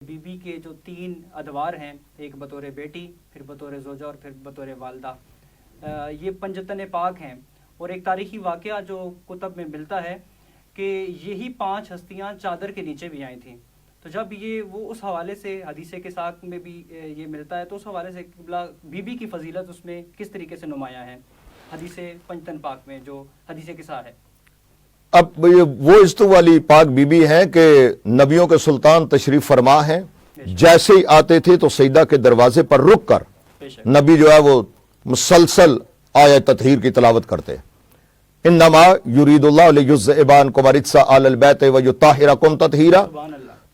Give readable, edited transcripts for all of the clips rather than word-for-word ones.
بیوی کے جو 3 ادوار ہیں، ایک بطور بیٹی، پھر بطور زوجہ اور پھر بطور والدہ، یہ پنجتن پاک ہیں۔ اور ایک تاریخی واقعہ جو کتب میں ملتا ہے کہ یہی 5 ہستیاں چادر کے نیچے بھی آئی تھیں۔ تو جب یہ وہ اس حوالے سے حدیث کے ساق میں بھی یہ ملتا ہے، تو اس حوالے سے بی بی کی فضیلت اس میں کس طریقے سے نمایاں ہے حدیث پنجتن پاک میں جو حدیث کے ساق ہے؟ اب وہ عزت والی پاک بی بی ہیں کہ نبیوں کے سلطان تشریف فرما ہیں، جیسے ہی آتے تھے تو سیدہ کے دروازے پر رک کر نبی جو ہے وہ مسلسل آیت تطہیر کی تلاوت کرتے۔ انما یرید اللہ لیذھب عنکم الرجس اہل البیت ویطہرکم تطہیرا،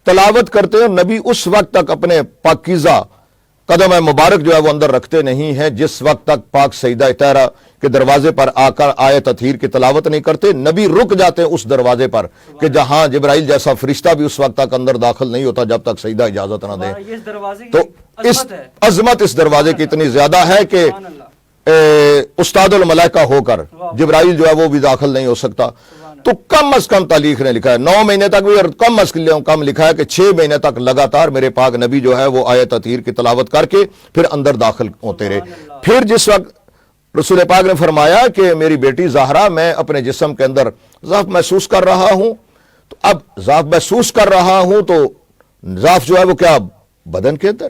تلاوت کرتے ہیں۔ نبی اس وقت تک اپنے پاکیزہ قدم مبارک جو ہے وہ اندر رکھتے نہیں ہیں جس وقت تک پاک سیدہ طاہرہ کے دروازے پر آ کر آیت تطہیر کی تلاوت نہیں کرتے۔ نبی رک جاتے ہیں اس دروازے پر کہ جہاں جبرائیل جیسا فرشتہ بھی اس وقت تک اندر داخل نہیں ہوتا جب تک سیدہ اجازت نہ دے۔ تو اس عظمت اس دروازے کی اتنی زیادہ ہے کہ استاد الملائکہ ہو کر جبرائیل جو ہے وہ بھی داخل نہیں ہو سکتا۔ تو کم از کم تاریخ نے لکھا ہے 9 مہینے تک بھی، اور کم از کم لکھا ہے کہ 6 مہینے تک لگاتار میرے پاک نبی جو ہے وہ آیت تطہیر کی تلاوت کر کے پھر اندر داخل ہوتے رہے۔ پھر جس وقت رسول پاک نے فرمایا کہ میری بیٹی زہرا میں اپنے جسم کے اندر ضعف محسوس کر رہا ہوں، تو اب ضعف محسوس کر رہا ہوں تو ضعف جو ہے وہ کیا بدن کے اندر،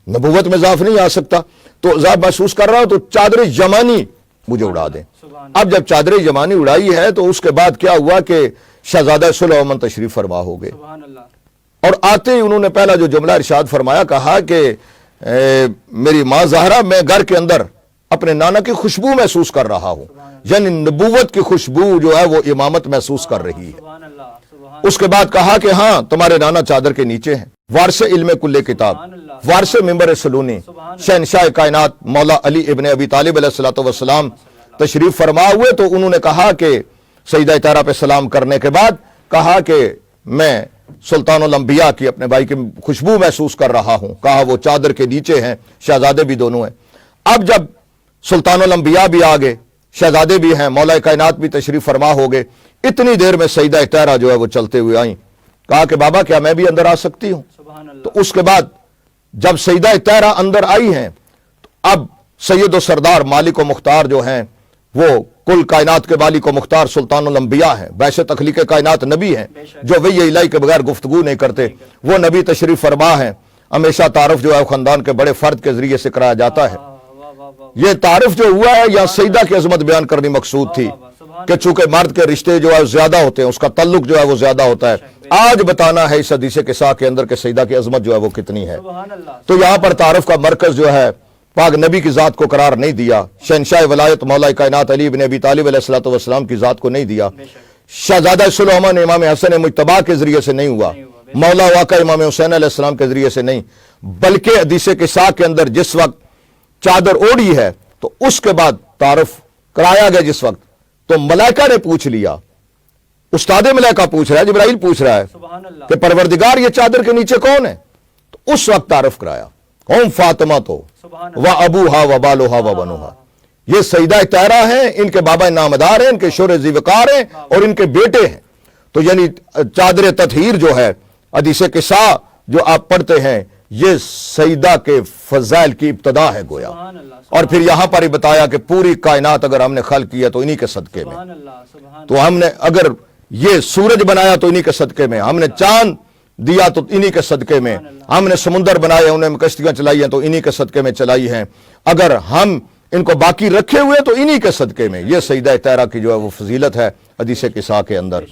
نبوت میں ضعف نہیں آ سکتا، تو ضعف محسوس کر رہا ہوں تو چادر یمانی مجھے اڑا دیں۔ اب جب چادر یمانی اڑائی ہے تو اس کے بعد کیا ہوا کہ شہزادہ سلیمان تشریف فرما ہو گئے، اور آتے ہی انہوں نے پہلا جو جملہ ارشاد فرمایا، کہا کہ میری ماں زہرا میں گھر کے اندر اپنے نانا کی خوشبو محسوس کر رہا ہوں، یعنی نبوت کی خوشبو جو ہے وہ امامت محسوس کر رہی ہے۔ اس کے بعد کہا کہ ہاں تمہارے نانا چادر کے نیچے ہیں، وارث علم کل کتاب، وارث منبر سلونی، شہنشاہ کائنات مولا علی ابن ابی طالب علیہ الصلوۃ والسلام تشریف فرما ہوئے۔ تو انہوں نے کہا کہ سیدہ طاہرہ پہ سلام کرنے کے بعد کہا کہ میں سلطان الانبیاء کی اپنے بھائی کی خوشبو محسوس کر رہا ہوں، کہا وہ چادر کے نیچے ہیں، شہزادے بھی دونوں ہیں۔ اب جب سلطان الانبیاء بھی آگے، شہزادے بھی ہیں، مولا کائنات بھی تشریف فرما ہو گئے، اتنی دیر میں سیدہ طاہرہ جو ہے وہ چلتے ہوئے آئیں۔ کہا کہ بابا کیا میں بھی اندر آ سکتی ہوں؟ تو اس کے بعد جب سیدہ طاہرہ اندر آئی ہیں تو اب سید و سردار مالک و مختار جو ہیں وہ کل کائنات کے مالک و مختار سلطان الانبیاء ہیں، بیشت تخلیق کائنات نبی ہیں جو وحی الہی کے بغیر گفتگو نہیں کرتے، وہ نبی تشریف فرما ہیں۔ ہمیشہ تعارف جو ہے خاندان کے بڑے فرد کے ذریعے سے کرایا جاتا ہے۔ یہ تعارف جو ہوا ہے یا سیدہ کی عظمت بیان کرنی مقصود تھی کہ چونکہ مرد کے رشتے جو ہے زیادہ ہوتے ہیں، اس کا تعلق جو ہے وہ زیادہ ہوتا ہے۔ آج بتانا ہے اس حدیث کے ساق کے اندر کہ سیدہ کی عظمت جو ہے وہ کتنی ہے۔ تو یہاں پر تعارف کا مرکز جو ہے پاک نبی کی ذات کو قرار نہیں دیا، شہنشاہ ولایت مولا کائنات علی بن ابی طالب علیہ الصلوۃ والسلام کی ذات کو نہیں دیا، شہزادہ سلیمان امام حسن مجتبیٰ کے ذریعے سے نہیں ہوا، مولا واقع امام حسین علیہ السلام کے ذریعے سے نہیں، بلکہ حدیث کے ساق کے اندر جس وقت چادر اوڑی ہے تو اس کے بعد تعارف کرایا گیا جس وقت، تو ملائکہ نے پوچھ لیا، استاد ملائکہ پوچھ رہا ہے، جبرائیل پوچھ رہا ہے کہ پروردگار یہ چادر کے نیچے کون ہے؟ تو اس وقت تعارف کرایا، ہم فاطمہ تو و ابوہا و بالوہا و بنوہا، یہ سیدہ طاہرہ ہیں، ان کے بابا نامدار ہیں، ان کے شوہر ذی وقار ہیں اور ان کے بیٹے ہیں۔ تو یعنی چادر تطہیر جو ہے حدیث قصہ جو آپ پڑھتے ہیں، یہ سیدہ کے فضائل کی ابتدا ہے گویا، اور پھر یہاں پر ہی بتایا کہ پوری کائنات اگر ہم نے خلق کیا تو انہی کے صدقے میں، تو ہم نے اگر یہ سورج بنایا تو انہی کے صدقے میں، ہم نے چاند دیا تو انہی کے صدقے میں، ہم نے سمندر بنائے انہیں کشتیاں چلائی ہیں تو انہی کے صدقے میں چلائی ہیں، اگر ہم ان کو باقی رکھے ہوئے تو انہی کے صدقے میں۔ یہ سیدہ طاہرہ کی جو ہے وہ فضیلت ہے حدیث قصہ کے اندر۔